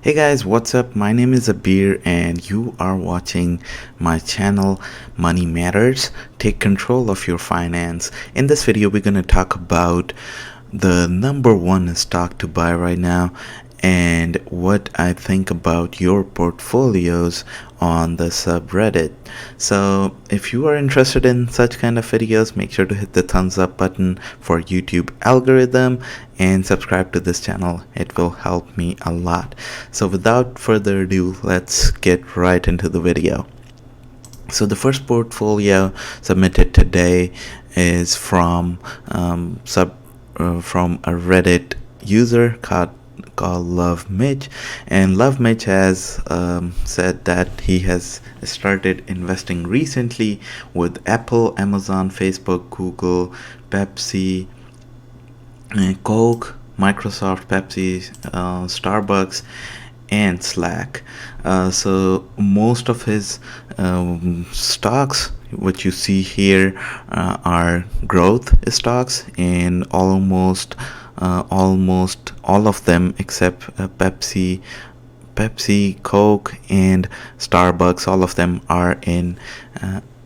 Hey guys, what's up? My name is Abir and you are watching my channel Money Matters. Take control of your finance. In this video, we're going to talk about the number one stock to buy right now and what I think about your portfolios on the subreddit. So if you are interested in such kind of videos, make sure to hit the thumbs up button for YouTube algorithm and subscribe to this channel. It will help me a lot. So without further ado, let's get right into the video. So the first portfolio submitted today is from from a Reddit user called Love Mitch, and Love Mitch has said that he has started investing recently with Apple, Amazon, Facebook, Google, Pepsi, Coke, Microsoft, Pepsi, Starbucks, and Slack. So most of his stocks, what you see here, are growth stocks, and almost all of them except Pepsi, Coke, and Starbucks, all of them are in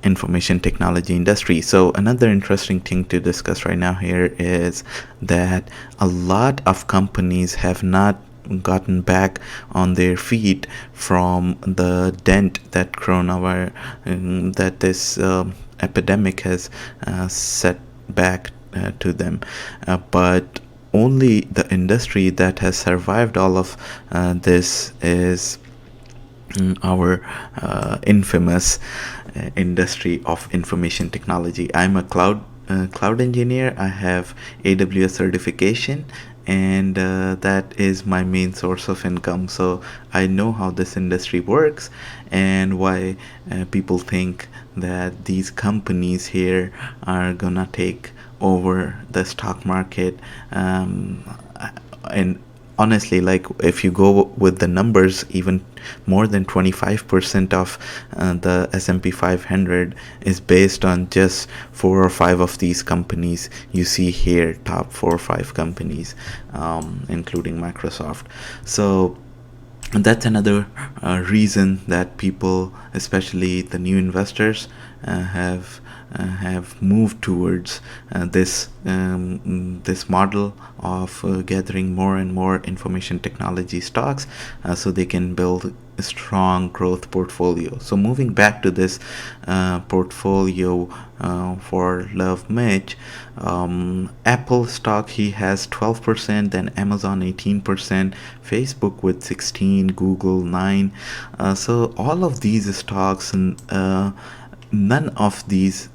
information technology industry. So another interesting thing to discuss right now here is that a lot of companies have not gotten back on their feet from the dent that coronavirus that this epidemic has set back to them, but only the industry that has survived all of this is our infamous industry of information technology. I'm a cloud engineer. I have AWS certification, and that is my main source of income. So I know how this industry works and why people think that these companies here are gonna take over the stock market. And honestly, like, if you go with the numbers, even more than 25% of the S&P 500 is based on just 4 or 5 of these companies you see here, top 4 or 5 companies, including Microsoft. So that's another reason that people, especially the new investors, have moved towards this model of gathering more and more information technology stocks, so they can build a strong growth portfolio. So moving back to this portfolio for Love Mitch, Apple stock, he has 12%, then Amazon 18%, Facebook with 16, Google 9. So all of these stocks, and none of these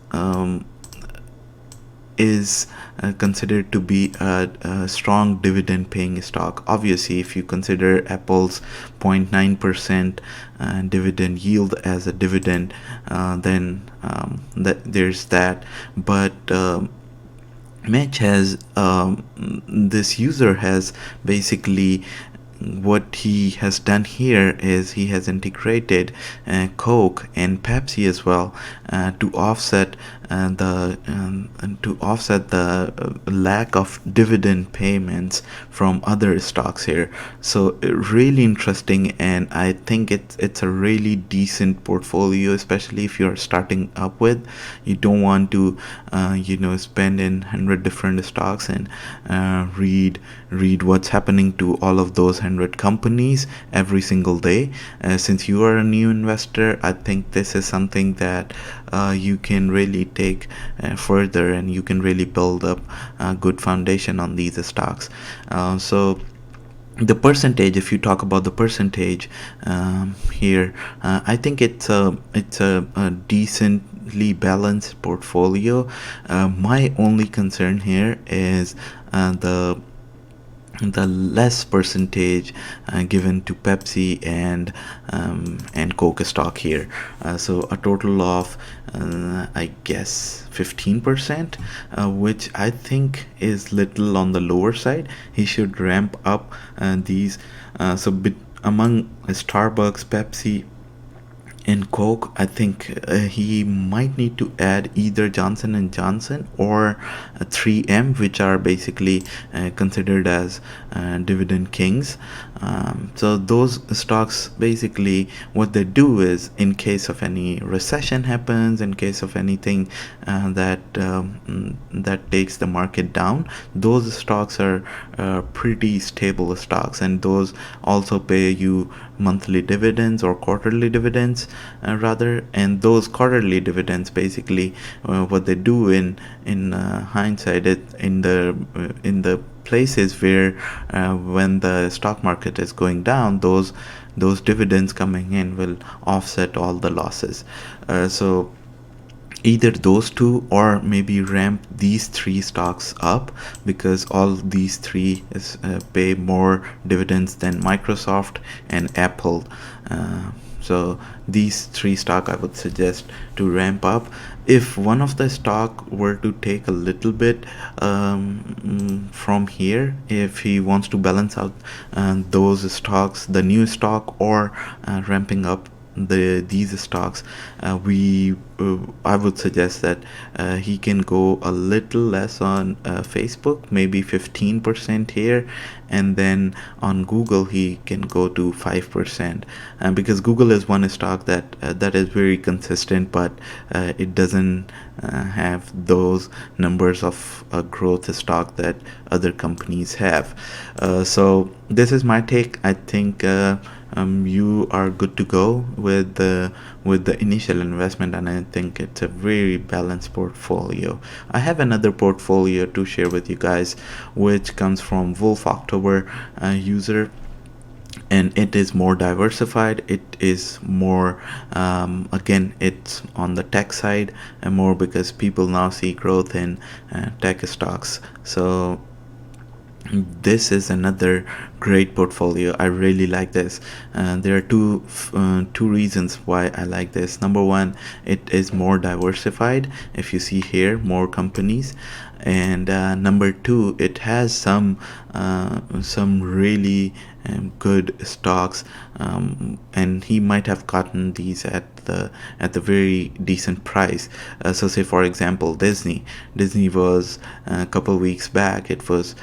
is considered to be a strong dividend paying stock. Obviously, if you consider Apple's 0.9% dividend yield as a dividend, then there's that. But Mitch has this user has basically, what he has done here is he has integrated Coke and Pepsi as well, to offset the lack of dividend payments from other stocks here. So really interesting, and I think it's a really decent portfolio, especially if you're starting up with. You don't want to spend in 100 different stocks and read what's happening to all of those 100 companies every single day. Since you are a new investor, I think this is something that you can really take further, and you can really build up a good foundation on these stocks. So the percentage, if you talk about the percentage here, I think it's a decently balanced portfolio. My only concern here is the less percentage given to Pepsi and Coke stock here. So a total of I guess 15%, which I think is little on the lower side. He should ramp up these. Among Starbucks, Pepsi, in Coke, I think he might need to add either Johnson and Johnson or 3M, which are basically considered as dividend kings. So those stocks, basically what they do is, in case of any recession happens, in case of anything that takes the market down, those stocks are pretty stable stocks, and those also pay you monthly dividends or quarterly dividends, rather. And those quarterly dividends, basically what they do in hindsight, in the places where when the stock market is going down, those dividends coming in will offset all the losses. So either those two, or maybe ramp these three stocks up, because all these three pay more dividends than Microsoft and Apple. So these three stock I would suggest to ramp up. If one of the stock were to take a little bit from here, if he wants to balance out those stocks, the new stock, or ramping up these stocks, we I would suggest that he can go a little less on Facebook, maybe 15% here, and then on Google he can go to 5%, because Google is one stock that is very consistent, but it doesn't have those numbers of growth stock that other companies have. So this is my take. I think you are good to go with the initial investment, and I think it's a very balanced portfolio. I have another portfolio to share with you guys, which comes from Wolf October user, and it is more diversified. It is more, again, it's on the tech side, and more because people now see growth in tech stocks. So this is another great portfolio. I really like this. There are two reasons why I like this. Number one, it is more diversified. If you see here, more companies, and number two, it has some really good stocks, and he might have gotten these at the very decent price. So say for example, Disney was a couple weeks back, it was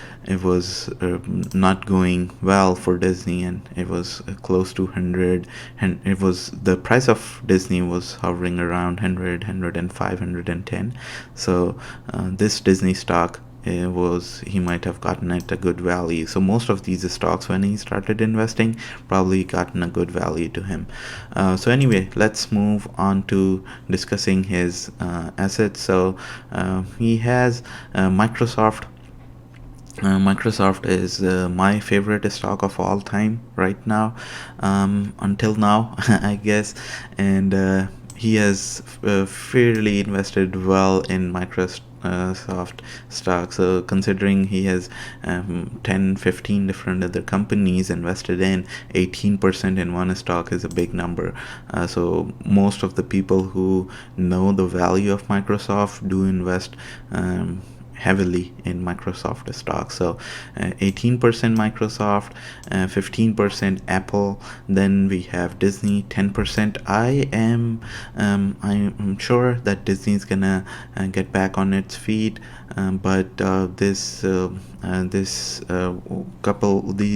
not going well for Disney, and it was close to 100, and it was, the price of Disney was hovering around 100, 105, 110. So this Disney stock, he might have gotten at a good value. So most of these stocks, when he started investing, probably gotten a good value to him. So anyway, let's move on to discussing his assets. So he has Microsoft. Microsoft is my favorite stock of all time right now, until now, I guess. And he has fairly invested well in Microsoft stock. So considering he has 10 15 different other companies invested in, 18% in one stock is a big number. So most of the people who know the value of Microsoft do invest heavily in Microsoft stock. So 18% Microsoft, 15% Apple, then we have Disney 10%. I'm sure that Disney is gonna get back on its feet, but these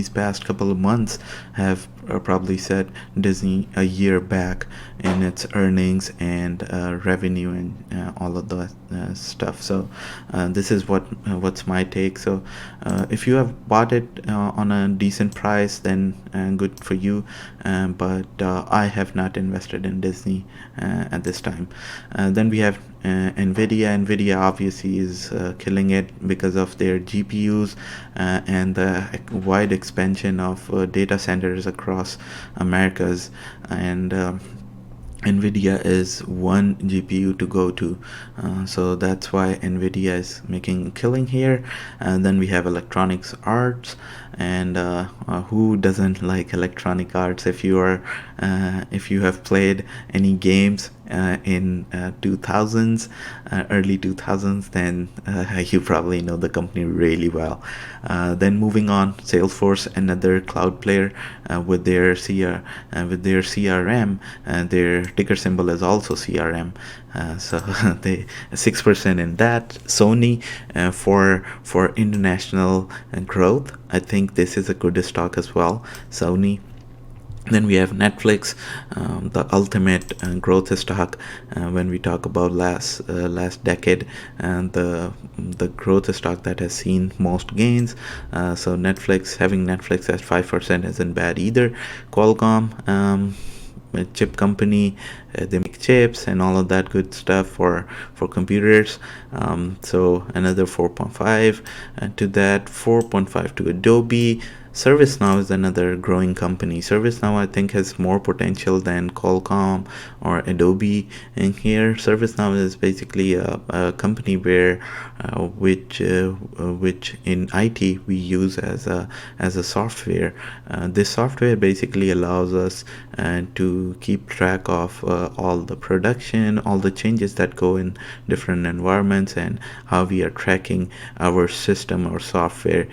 past couple of months have probably set Disney a year back in its earnings and revenue and all of that stuff. So this is what's my take. So if you have bought it on a decent price, then good for you. But I have not invested in Disney at this time. Then we have Nvidia obviously is killing it because of their GPUs and the wide expansion of data centers across Americas. And Nvidia is one GPU to go to, so that's why Nvidia is making a killing here. And then we have Electronics Arts, and who doesn't like Electronic Arts? If you have played any games in 2000s, early 2000s, then you probably know the company really well. Then moving on, Salesforce, another cloud player, with their CRM, their ticker symbol is also CRM. So they 6% in that. Sony, for international growth, I think this is a good stock as well. Sony. Then we have Netflix, the ultimate growth stock. When we talk about last decade, and the growth stock that has seen most gains. So Netflix, having Netflix at 5% isn't bad either. Qualcomm, a chip company, they make chips and all of that good stuff for computers. So another 4.5 to that, 4.5 to Adobe. ServiceNow is another growing company. ServiceNow, I think, has more potential than Qualcomm or Adobe. And here, ServiceNow is basically a company where which in IT we use as a software. This software basically allows us to keep track of all the production, all the changes that go in different environments, and how we are tracking our system or software.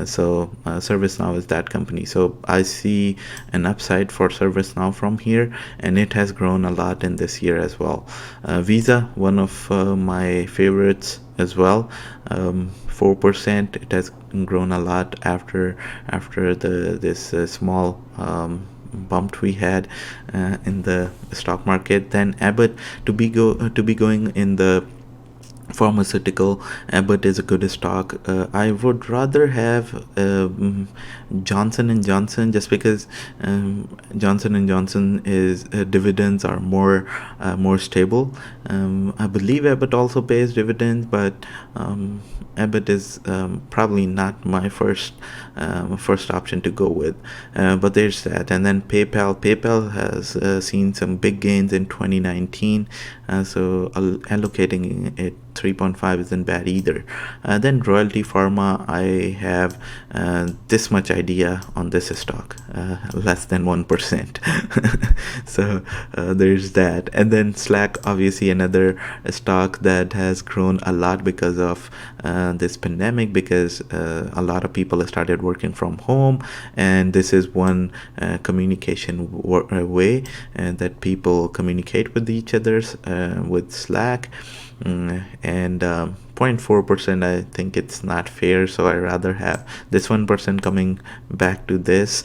So ServiceNow is that company. So I see an upside for ServiceNow from here, and it has grown a lot in this year as well. Visa, one of my favorites as well. 4%. It has grown a lot after this small bump we had in the stock market. Then Abbott, to be going in the pharmaceutical. Abbott is a good stock. I would rather have Johnson and Johnson, just because Johnson and Johnson is dividends are more stable. I believe Abbott also pays dividends, but Abbott is probably not my first option to go with. But there's that. And then PayPal has seen some big gains in 2019. So allocating it 3.5 isn't bad either. Then Royalty Pharma, I have this much idea on this stock, less than 1%. So there's that. And then Slack, obviously another stock that has grown a lot because of this pandemic, because a lot of people have started working from home, and this is one communication way that people communicate with each other with Slack. And 0.4%, I think it's not fair, so I rather have this 1% coming back to this.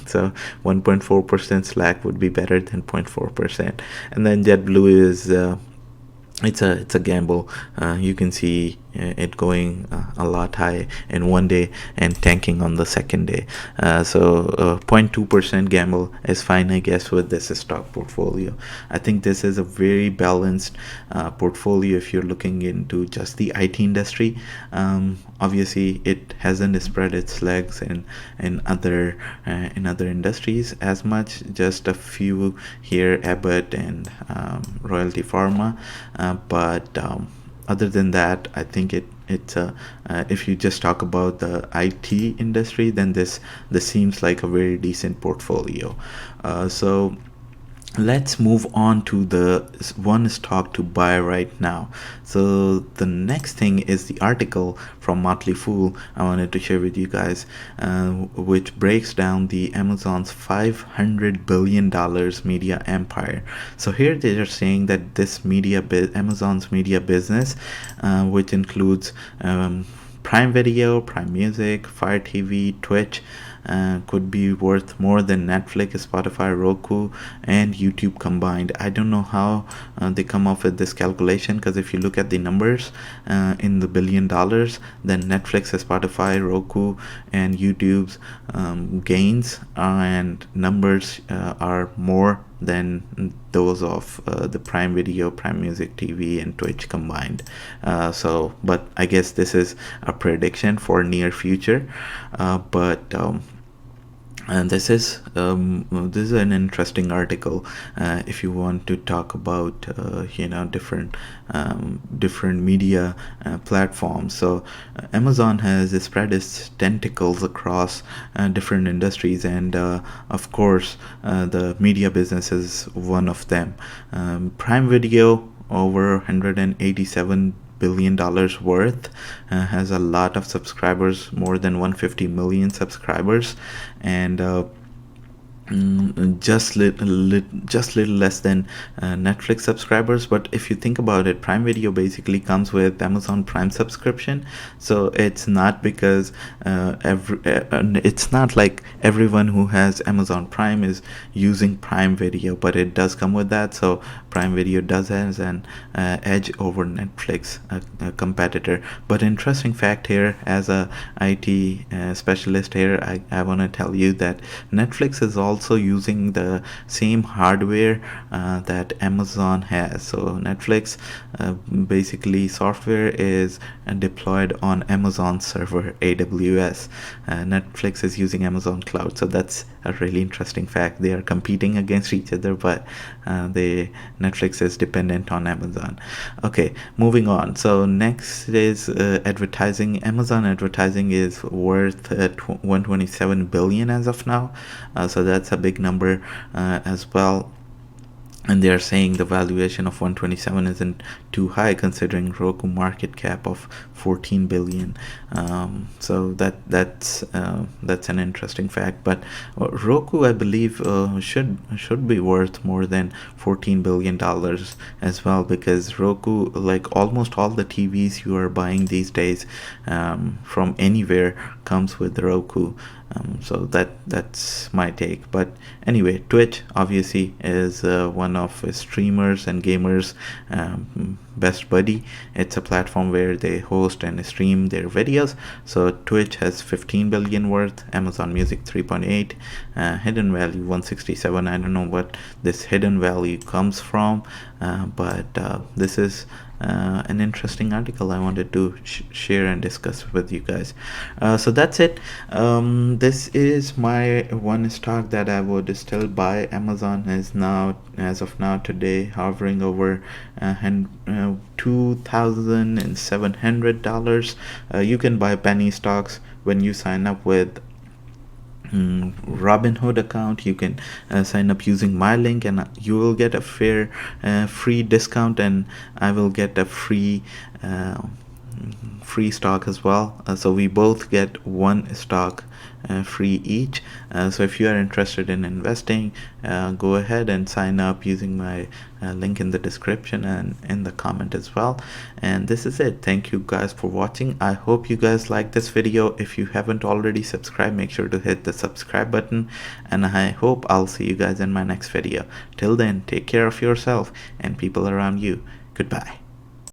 So 1.4% Slack would be better than 0.4%. And then JetBlue is it's a gamble. You can see it going a lot high in one day and tanking on the second day. So 0.2% gamble is fine, I guess, with this stock portfolio. I think this is a very balanced portfolio if you're looking into just the IT industry. Obviously, it hasn't spread its legs in other industries as much. Just a few here, Abbott and Royalty Pharma, but other than that, I think it's if you just talk about the IT industry, then this seems like a very decent portfolio. So let's move on to the one stock to buy right now. So the next thing is the article from Motley Fool I wanted to share with you guys, which breaks down the Amazon's $500 billion media empire. So here they are saying that this Amazon's media business, which includes Prime Video, Prime Music, Fire TV, Twitch, could be worth more than Netflix, Spotify, Roku, and YouTube combined. I don't know how they come up with this calculation, because if you look at the numbers in the $1 billion, then Netflix, Spotify, Roku, and YouTube's gains and numbers are more than those of the Prime Video, Prime Music TV, and Twitch combined. But I guess this is a prediction for near future. But And this is an interesting article if you want to talk about different media platforms. So Amazon has spread its tentacles across different industries, and of course the media business is one of them. Prime Video, over 187 billion dollars worth, has a lot of subscribers, more than 150 million subscribers, and just little less than Netflix subscribers. But if you think about it, Prime Video basically comes with Amazon Prime subscription, so it's not because it's not like everyone who has Amazon Prime is using Prime Video, but it does come with that. So Prime Video does has an edge over Netflix, a competitor. But interesting fact here, as a IT specialist here, I want to tell you that Netflix is also using the same hardware that Amazon has. So Netflix basically software is deployed on Amazon server, AWS. Netflix is using Amazon Cloud, so that's a really interesting fact. They are competing against each other, but Netflix is dependent on Amazon. Okay, moving on. So next is advertising. Amazon advertising is worth 127 billion as of now, so that's a big number as well. And they are saying the valuation of 127 isn't too high considering Roku market cap of 14 billion. So that's an interesting fact. But Roku, I believe, should be worth more than 14 billion dollars as well, because Roku, like almost all the TVs you are buying these days from anywhere, comes with Roku. So that's my take. But anyway, Twitch obviously is one of streamers and gamers best buddy. It's a platform where they host and stream their videos. So Twitch has 15 billion worth, Amazon Music 3.8, hidden value 167. I don't know what this hidden value comes from, but this is an interesting article I wanted to share and discuss with you guys. So that's it. This is my one stock that I would still buy. Amazon is now, as of now today, hovering over $2,700. You can buy penny stocks when you sign up with Robinhood account. You can sign up using my link, and you will get a free discount, and I will get a free stock as well. So we both get one stock free each. So if you are interested in investing, go ahead and sign up using my link in the description and in the comment as well. And this is it. Thank you guys for watching. I hope you guys like this video. If you haven't already subscribed, make sure to hit the subscribe button, and I hope I'll see you guys in my next video. Till then, take care of yourself and people around you. Goodbye.